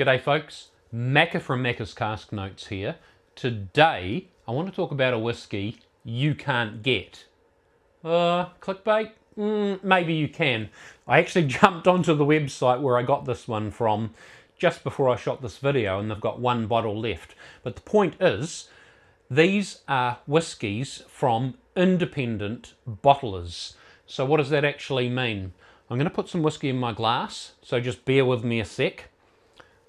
G'day folks, Macca from Macca's Cask Notes here. Today I want to talk about a whiskey you can't get. Clickbait? Maybe you can. I actually jumped onto the website where I got this one from just before I shot this video, and they've got one bottle left. But the point is, these are whiskies from independent bottlers. So what does that actually mean? I'm going to put some whiskey in my glass, so just bear with me a sec.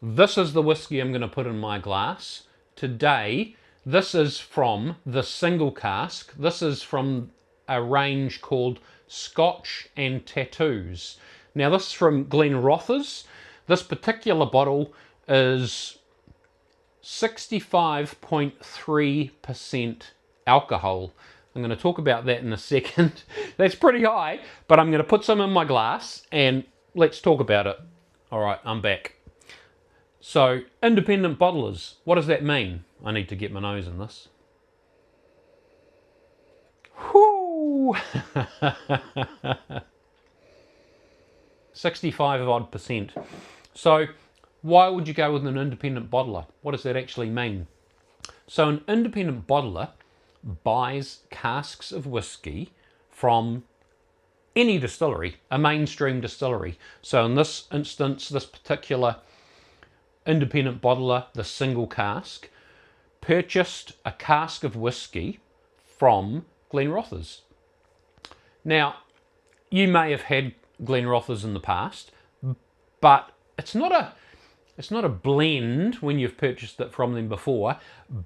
This is the whiskey I'm going to put in my glass. Today, this is from the single cask. This is from a range called Scotch and Tattoos. Now this is from Glenrothes. This particular bottle is 65.3% alcohol. I'm going to talk about that in a second. That's pretty high, but I'm going to put some in my glass and let's talk about it. All right, I'm back. So, independent bottlers, what does that mean? I need to get my nose in this. Whoo! 65 odd percent. So, why would you go with an independent bottler? What does that actually mean? So, an independent bottler buys casks of whiskey from any distillery, a mainstream distillery. So, in this instance, this particular independent bottler, the single cask, purchased a cask of whiskey from Glenrothes. Now, you may have had Glenrothes in the past, but it's not a blend when you've purchased it from them before,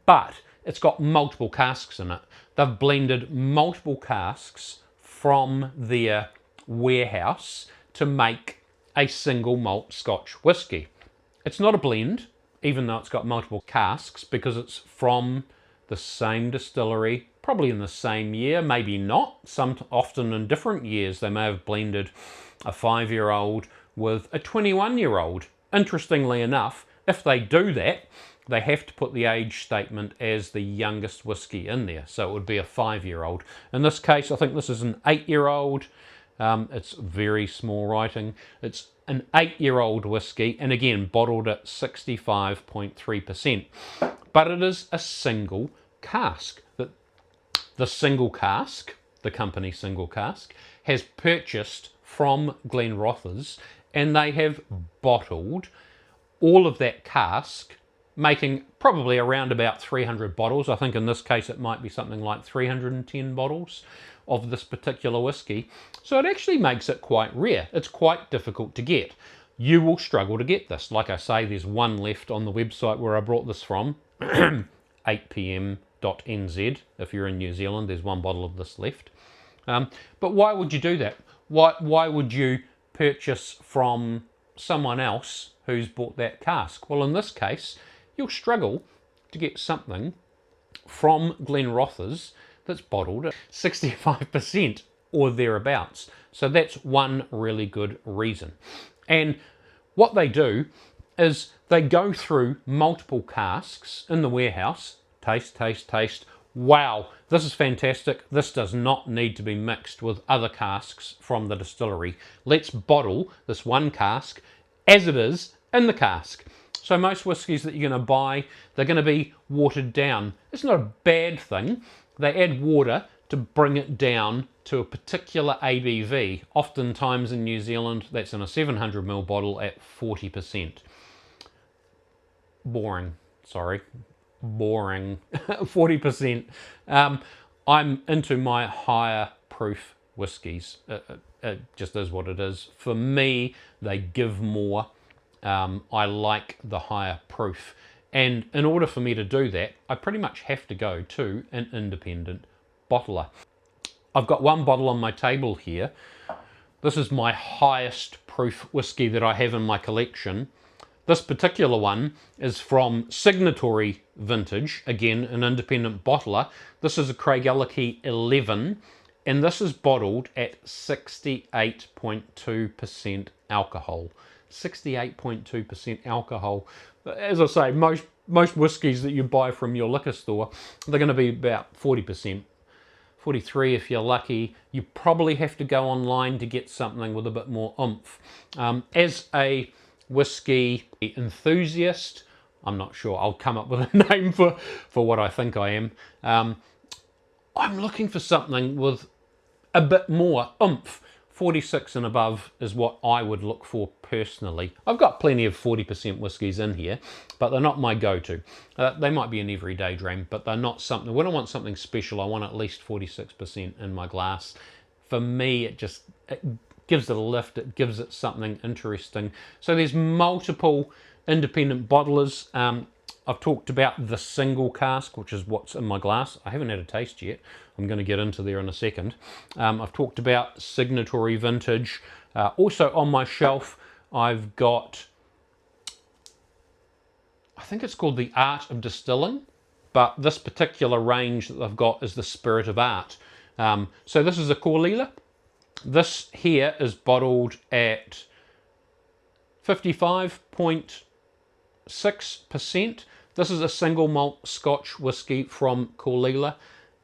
but it's got multiple casks in it. They've blended multiple casks from their warehouse to make a single malt Scotch whiskey. It's not a blend, even though it's got multiple casks, because it's from the same distillery, probably in the same year, maybe not. Often in different years, they may have blended a 5-year-old with a 21-year-old. Interestingly enough, if they do that, they have to put the age statement as the youngest whiskey in there. So it would be a 5-year-old. In this case, I think this is an 8-year-old. It's very small writing. It's an 8-year-old whiskey, and again, bottled at 65.3%. But it is a single cask. The single cask, the company Single Cask, has purchased from Glenrothes, and they have bottled all of that cask, making probably around about 300 bottles. I think in this case it might be something like 310 bottles of this particular whiskey. So it actually makes it quite rare. It's quite difficult to get. You will struggle to get this. Like I say, there's one left on the website where I brought this from, 8pm.nz. If you're in New Zealand, there's one bottle of this left. But why would you do that? Why would you purchase from someone else who's bought that cask? Well, in this case, you'll struggle to get something from Glenrothes that's bottled at 65% or thereabouts. So that's one really good reason. And what they do is they go through multiple casks in the warehouse, taste, taste, taste. Wow, this is fantastic. This does not need to be mixed with other casks from the distillery. Let's bottle this one cask as it is in the cask. So most whiskies that you're going to buy, they're going to be watered down. It's not a bad thing. They add water to bring it down to a particular ABV. Oftentimes in New Zealand, that's in a 700ml bottle at 40%. Boring, sorry. Boring. 40%. I'm into my higher proof whiskies. It just is what it is. For me, they give more. I like the higher proof. And in order for me to do that, I pretty much have to go to an independent bottler. I've got one bottle on my table here. This is my highest proof whiskey that I have in my collection. This particular one is from Signatory vintage, again, an independent bottler. This is a Craigellachie 11, and this is bottled at 68.2% alcohol. 68.2% alcohol. As I say, most whiskies that you buy from your liquor store, they're going to be about 40%. 43 if you're lucky. You probably have to go online to get something with a bit more oomph. As a whiskey enthusiast. I'm not sure. I'll come up with a name for what I think I am. I'm looking for something with a bit more oomph. 46 and above is what I would look for personally. I've got plenty of 40% whiskies in here, but they're not my go-to. They might be an everyday dram, but they're not something. When I want something special, I want at least 46% in my glass. For me, it gives it a lift. It gives it something interesting. So there's multiple independent bottlers. I've talked about the single cask, which is what's in my glass. I haven't had a taste yet. I'm going to get into there in a second. I've talked about Signatory vintage. Also on my shelf, I've got, I think it's called the Art of Distilling, but this particular range that I've got is the Spirit of Art. So this is a Caol Ila. This here is bottled at 55.6%. This is a single malt Scotch whisky from Caol Ila.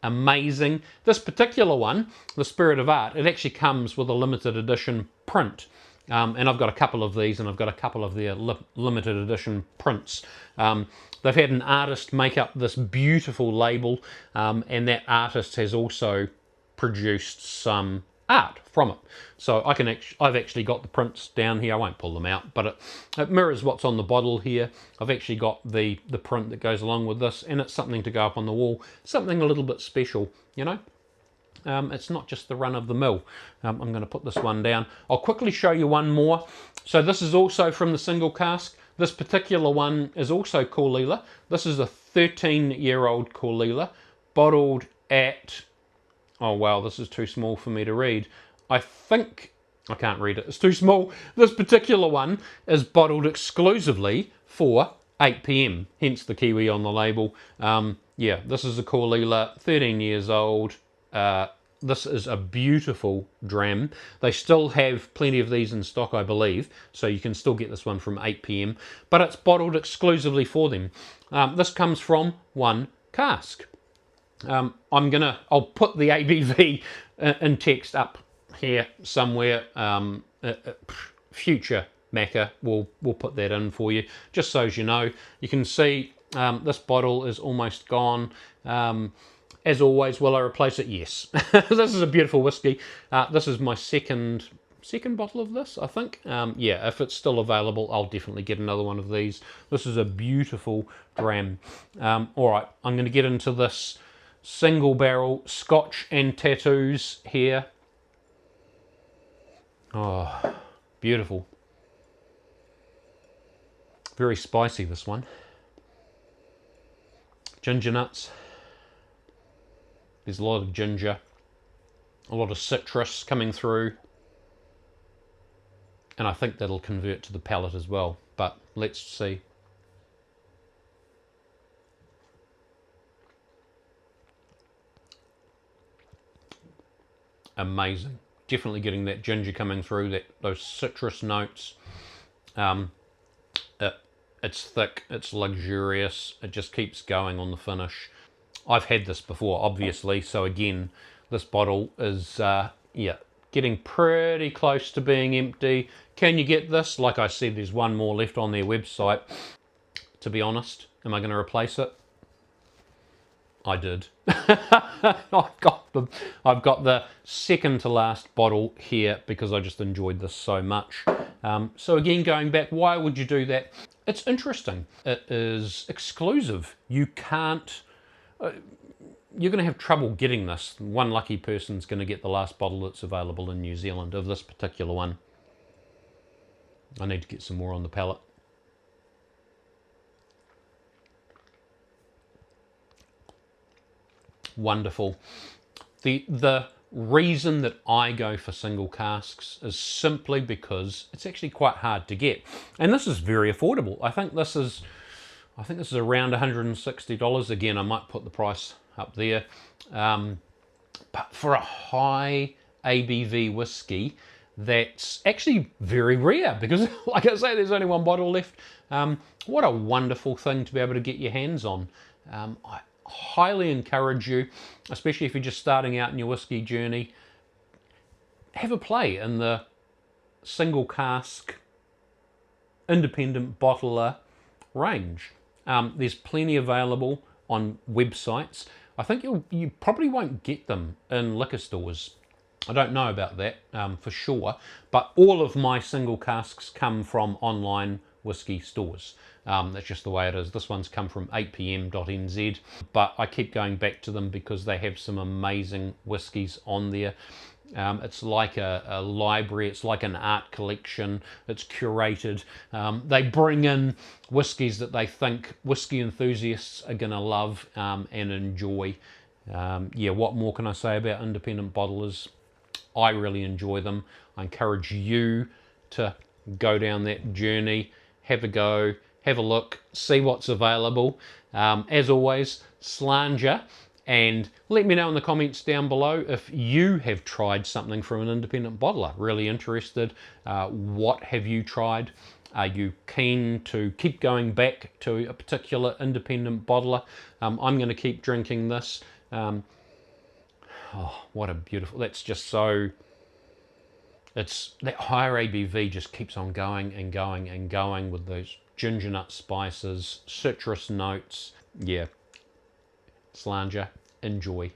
Amazing. This particular one, the Spirit of Art, it actually comes with a limited edition print. And I've got a couple of these, and I've got a couple of their limited edition prints. They've had an artist make up this beautiful label, and that artist has also produced some art from it. So I've actually got the prints down here. I won't pull them out, but it mirrors what's on the bottle here. I've actually got the print that goes along with this, and it's something to go up on the wall, something a little bit special, you know. It's not just the run of the mill. I'm going to put this one down. I'll quickly show you one more. So this is also from the single cask. This particular one is also Caol Ila. This is a 13-year-old Caol Ila, bottled at, oh wow, this is too small for me to read. I think, I can't read it, it's too small. This particular one is bottled exclusively for 8 p.m, hence the Kiwi on the label. Yeah, this is a Caol Ila, 13 years old. This is a beautiful dram. They still have plenty of these in stock, I believe, so you can still get this one from 8 p.m, but it's bottled exclusively for them. This comes from one cask. I'll put the ABV in text up here somewhere. Future Macca will put that in for you, just so as you know. You can see this bottle is almost gone. As always, will I replace it? Yes. This is a beautiful whiskey. This is my second bottle of this, I think. Yeah, if it's still available, I'll definitely get another one of these. This is a beautiful dram. All right, I'm going to get into this single barrel Scotch and tattoos here. Oh, beautiful. Very spicy, this one. Ginger nuts. There's a lot of ginger, a lot of citrus coming through, and I think that'll convert to the palate as well, but let's see. Amazing. Definitely getting that ginger coming through, those citrus notes. It's thick, it's luxurious, it just keeps going on the finish. I've had this before, obviously, so again, this bottle is, yeah, getting pretty close to being empty. Can you get this? Like I said, there's one more left on their website. To be honest, am I going to replace it? I did. I've got the second to last bottle here because I just enjoyed this so much. So again, going back, why would you do that? It's interesting. It is exclusive. You can't... you're going to have trouble getting this. One lucky person's going to get the last bottle that's available in New Zealand of this particular one. I need to get some more on the palate. Wonderful. The reason that I go for single casks is simply because it's actually quite hard to get. And this is very affordable. I think this is around $160. Again, I might put the price up there. But for a high ABV whiskey, that's actually very rare because, like I say, there's only one bottle left. What a wonderful thing to be able to get your hands on. I highly encourage you, especially if you're just starting out in your whiskey journey, have a play in the single cask independent bottler range. There's plenty available on websites. I think you probably won't get them in liquor stores. I don't know about that for sure, but all of my single casks come from online whiskey stores. That's just the way it is. This one's come from 8pm.nz, but I keep going back to them because they have some amazing whiskies on there. It's like a library, it's like an art collection, it's curated. They bring in whiskies that they think whiskey enthusiasts are going to love and enjoy. Yeah, what more can I say about independent bottlers? I really enjoy them. I encourage you to go down that journey, have a go, have a look, see what's available. As always, slanger, and let me know in the comments down below if you have tried something from an independent bottler. Really interested. What have you tried? Are you keen to keep going back to a particular independent bottler? I'm going to keep drinking this. Oh, what a beautiful, that's just so, it's, that higher ABV just keeps on going and going and going with those ginger nut spices, citrus notes. Yeah, Slanger, enjoy.